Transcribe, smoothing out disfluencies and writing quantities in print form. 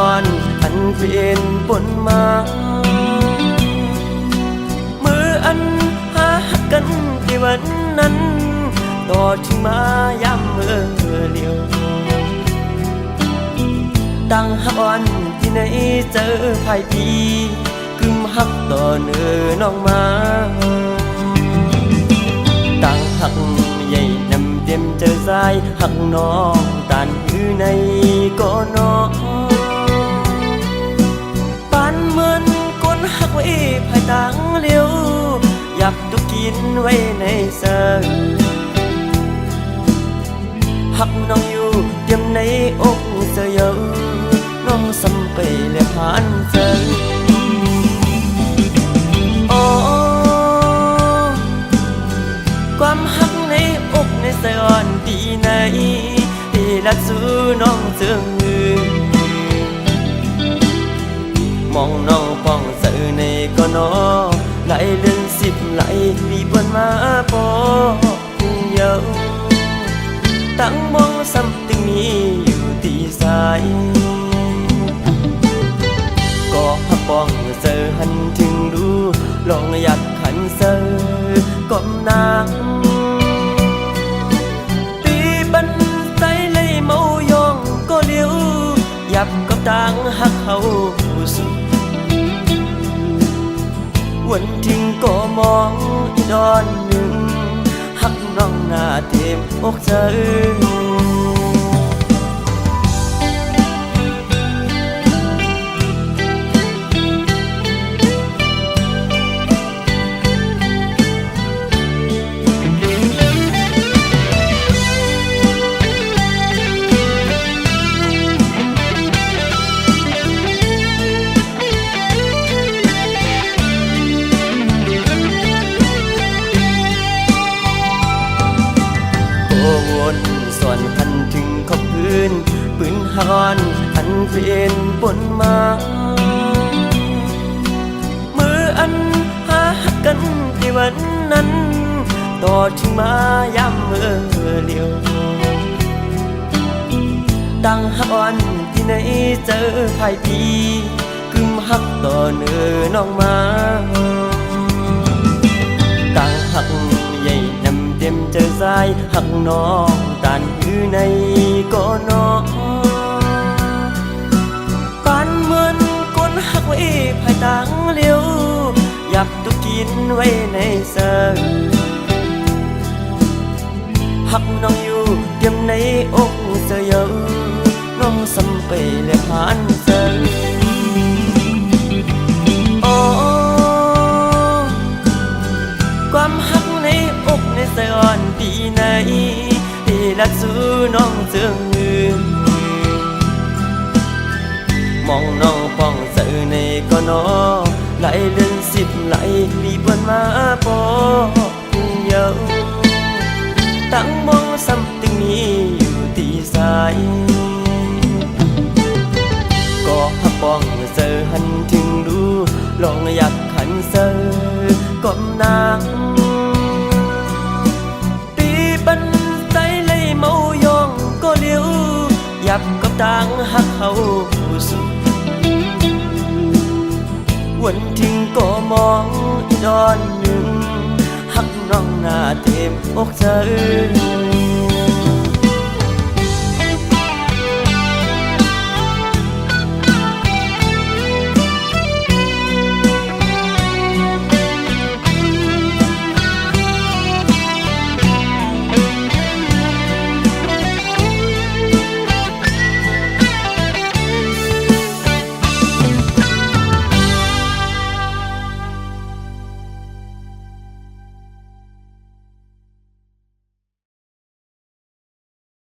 อนอันเปลี่ยนปนมามืออันหากันที่วันนั้นต่อถึงมาย้ำเมื่อเดียวตั้งหักอ่อนที่ไหนเจอภายปีกึมหักต่อเนื้อน้องมาตั้งหักใหญ่นำเต็มเจอสายหักน้องตานอยู่ในก็น้องปานเหมือนก้นหักไว้ภายต่างเลี้ยวอยากตุกกินไว้ในเสื้อหักน้องอยู่เตรียมในอกเสื้อเยอะน้องสัมไปและผ่านเจอความหักในอกในสยอนปีไหนที่รักสู้น้องเจืองมือมองน้องป้องเสือในก็นอไหลเดือน10ไหลปีบนมาปอเยาตั้งมองซ้ำตึงมีอยู่ตีสายก็หักป้องเสือหันถึงดูลองอยากขันเสือก้มนางตีบันใจเลยเมายองก็เลี้ยวยับกับต่างหักเขาสุดวันทิ้งก็มองอีดอนหนึ่งหักน้องหน้าเต็มอกเธอวนส่วนพันถึงขอบพื้นปืนหอนอันเปลี่ยนปนมามืออันหากันที่วันนั้นต่อถึงมาย้ำเมื่อเดียวตั้งหักอ่อนที่ไหนเจอภายปีกึมหักต่อเนื้อน้องมาตั้งหักใหญ่นำเต็มเจอสายหักน้องตานอยู่ในก็น้องปานเหมือนก้นหักไว้ภายต่างเลี้ยวยับตุกกินไว้ในเสื้อหักน้องอยู่เตรียมในอกเสื้อเยอะน้องสัมไปและผ่านเสื้อความหักในอกในสยอนปีไหนที่รักสู้น้องเจืองมือมองน้องป้องเสือในก็นอไหลเดือน10ไหลปีบนมาปอเยาตั้งมองซ้ำตึงมีอยู่ตีสายก็หักป้องเสือหันถึงดูลองอยากขันเสือก้มนางตีบันใจเลยเมายองก็เลี้ยวยับกับต่างหักเขาสุดวันทิ้งก็มองอีดอนหนึ่งหักน้องหน้าเต็มอกเธอ